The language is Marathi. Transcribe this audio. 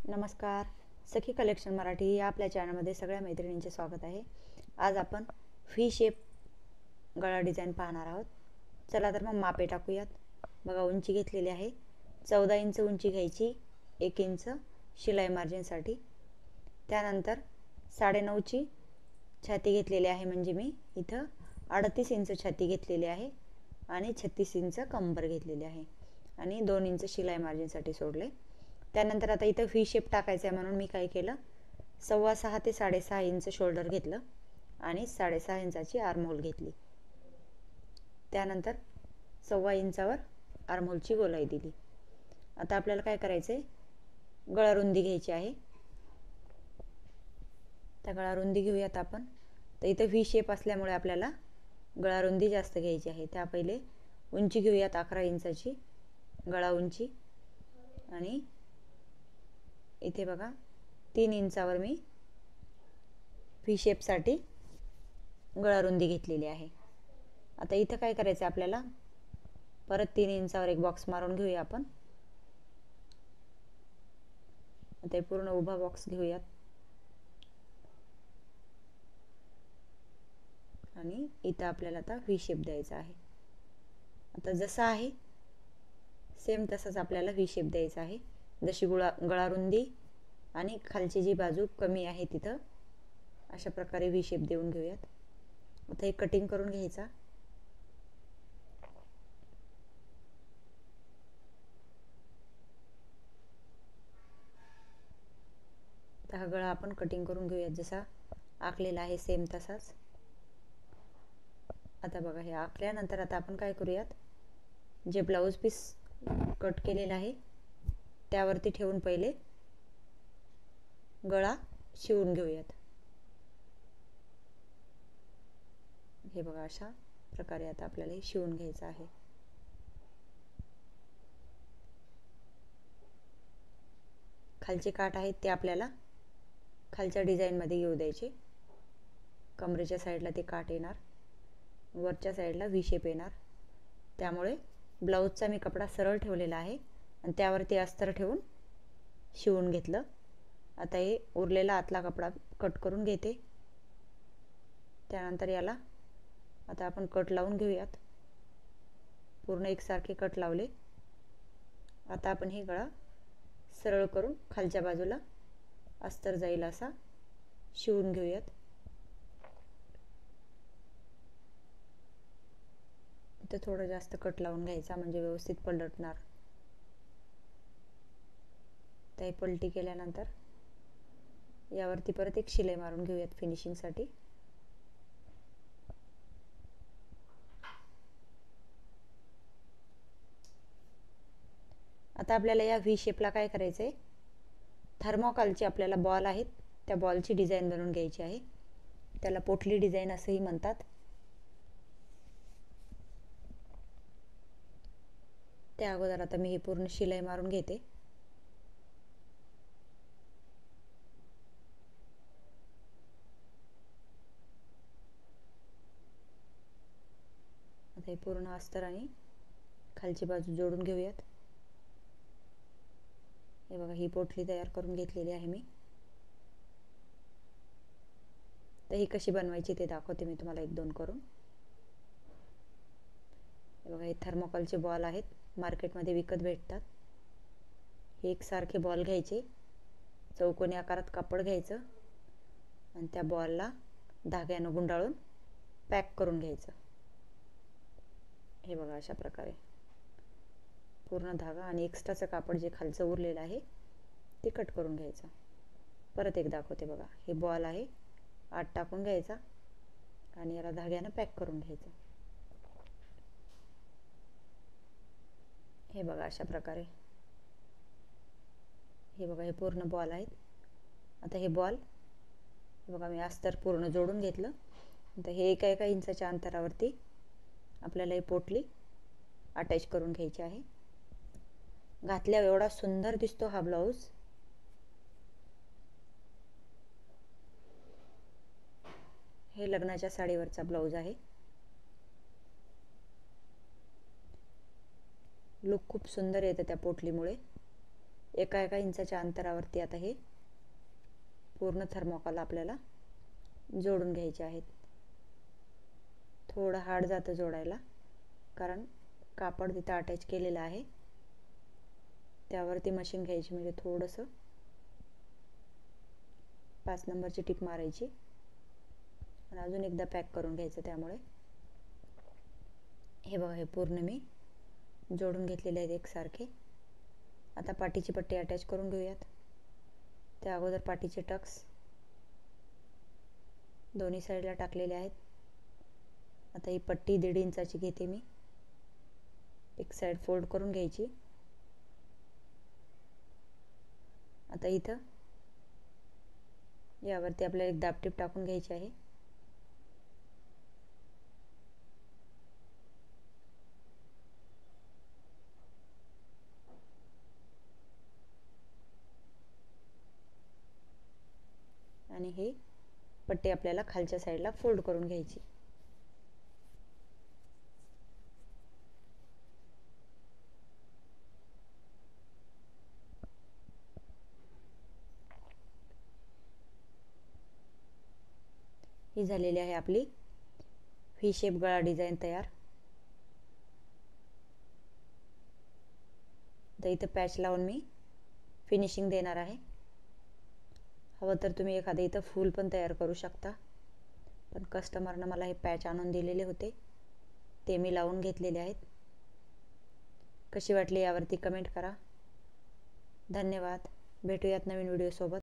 नमस्कार. सखी कलेक्शन मराठी या आपल्या चॅनलमध्ये सगळ्या मैत्रिणींचे स्वागत आहे. आज आपण व्ही शेप गळा डिझाईन पाहणार आहोत. चला तर मग मापे टाकूयात. बघा, उंची घेतलेली आहे 14 इंच उंची घ्यायची, 1 इंच शिलाई मार्जिनसाठी. त्यानंतर 9.5 ची छाती घेतलेली आहे, म्हणजे मी इथं 38 इंच छाती घेतलेली आहे आणि 36 इंच कंबर घेतलेली आहे आणि 2 इंच शिलाई मार्जिनसाठी सोडले. त्यानंतर आता इथं व्ही शेप टाकायचा आहे म्हणून मी काय केलं, 6.25 ते 6.5 इंच शोल्डर घेतलं आणि 6.5 इंचाची आर्महोल घेतली. त्यानंतर 1.25 इंचावर आर्महोलची गोलाई दिली. आता आपल्याला काय करायचं आहे, गळा रुंदी घ्यायची आहे. त्या गळा रुंदी घेऊयात आपण. तर इथं व्ही शेप असल्यामुळे आपल्याला गळा रुंदी जास्त घ्यायची आहे. त्या पहिले उंची घेऊयात 11 इंचाची गळा उंची. आणि इथे बघा 3 इंचावर मी व्ही शेपसाठी गळा रुंदी घेतलेली आहे. आता इथं काय करायचं आपल्याला, परत 3 इंचावर एक बॉक्स मारून घेऊया आपण. आता पूर्ण उभा बॉक्स घेऊयात आणि इथं आपल्याला आता व्ही शेप द्यायचा आहे. आता जसा आहे सेम तसाच आपल्याला व्ही शेप द्यायचा आहे. जशी गळा रुंदी आणि खालची जी बाजू कमी आहे तिथं अशा प्रकारे व्ही शेप देऊन घेऊयात. आता हे कटिंग करून घ्यायचा. आता हा गळा आपण कटिंग करून घेऊयात, जसा आखलेला आहे सेम तसाच. आता बघा, हे आखल्यानंतर आता आपण काय करूयात, जे ब्लाऊज पीस कट केलेला आहे त्यावरती ठेवून पहिले गळा शिवून घेऊयात. हे बघा, अशा प्रकारे आता आपल्याला हे शिवून घ्यायचं आहे. खालचे काठ आहेत ते आपल्याला खालच्या डिझाईनमध्ये येऊ द्यायचे. कमरेच्या साईडला ते काठ येणार, वरच्या साईडला व्ही शेप येणार. त्यामुळे ब्लाऊजचा मी कपडा सरळ ठेवलेला आहे आणि त्यावरती अस्तर ठेवून शिवून घेतलं. आता हे उरलेला आतला कपडा कट करून घेते. त्यानंतर याला आता आपण कट लावून घेऊयात. पूर्ण एकसारखे कट लावले. आता आपण हे गळा सरळ करून खालच्या बाजूला अस्तर जाईल असा शिवून घेऊयात. इथं थोडं जास्त कट लावून घ्यायचा म्हणजे व्यवस्थित पलटणार. ते पलटी केल्यानंतर यावरती परत एक शिलाई मारून घेऊयात फिनिशिंगसाठी. आता आपल्याला या व्ही शेपला काय करायचं आहे, थर्मोकॉलचे आपल्याला बॉल आहेत त्या बॉलची डिझाईन बनवून घ्यायची आहे. त्याला पोटली डिझाईन असंही म्हणतात. त्या अगोदर आता मी हे पूर्ण शिलाई मारून घेते. आता हे पूर्ण अस्तर आणि खालची बाजू जोडून घेऊयात. हे बघा, ही पोटली तयार करून घेतलेली आहे मी. तर ही कशी बनवायची ते दाखवते मी तुम्हाला 1-2 करून. हे बघा, हे थर्मोकॉलचे बॉल आहेत, मार्केटमध्ये विकत भेटतात. हे एकसारखे बॉल घ्यायचे, चौकोनी आकारात कापड घ्यायचं आणि त्या बॉलला धाग्यानं गुंडाळून पॅक करून घ्यायचं. हे बघा, अशा प्रकारे पूर्ण धागा आणि एक्स्ट्राचं कापड जे खालचं उरलेलं आहे ते कट करून घ्यायचं. परत एक दाखवते बघा, हे बॉल आहे, आत टाकून घ्यायचा आणि याला धाग्यानं पॅक करून घ्यायचं. हे बघा, अशा प्रकारे. हे बघा, हे पूर्ण बॉल आहेत. आता हे बॉल बघा, मी अस्तर पूर्ण जोडून घेतलं. आता हे एका इंचाच्या अंतरावरती आपल्याला ही पोटली अटॅच करून घ्यायची आहे. घातल्यावर एवढा सुंदर दिसतो हा ब्लाऊज. हे लग्नाच्या साडीवरचा ब्लाऊज आहे. लुक खूप सुंदर येतं त्या पोटलीमुळे. एका एका इंचाच्या अंतरावरती आता हे पूर्ण थर्मोकॉल आपल्याला जोडून घ्यायचे आहेत. थोडं हार्ड जातं जोडायला, कारण कापड तिथं अटॅच केलेलं आहे. त्यावरती मशीन घ्यायची, म्हणजे थोडंसं 5 नंबरची टिप मारायची आणि अजून एकदा पॅक करून घ्यायचं. त्यामुळे हे बघा, हे पूर्ण मी जोडून घेतलेले आहेत एकसारखे. आता पाठीची पट्टी अटॅच करून घेऊयात. त्या अगोदर पाठीचे टक्स दोन्ही साईडला टाकलेले आहेत. आता ही पट्टी 1.5 इंचाची घेते मी. एक साईड फोल्ड करून घ्यायची. आता इथं यावरती आपल्याला एक दाबटीप टाकून घ्यायची आहे. आणि ही पट्टी आपल्याला खालच्या साईडला फोल्ड करून घ्यायची. ही झालेली आहे आपली व्ही शेप गळा डिझाईन तयार. तर इथं पॅच लावून मी फिनिशिंग देणार आहे. हवं तर तुम्ही एखादं इथं फूल पण तयार करू शकता, पण कस्टमरनं मला हे पॅच आणून दिलेले होते, ते मी लावून घेतलेले आहेत. कशी वाटली यावरती कमेंट करा. धन्यवाद. भेटूयात नवीन व्हिडिओ सोबत.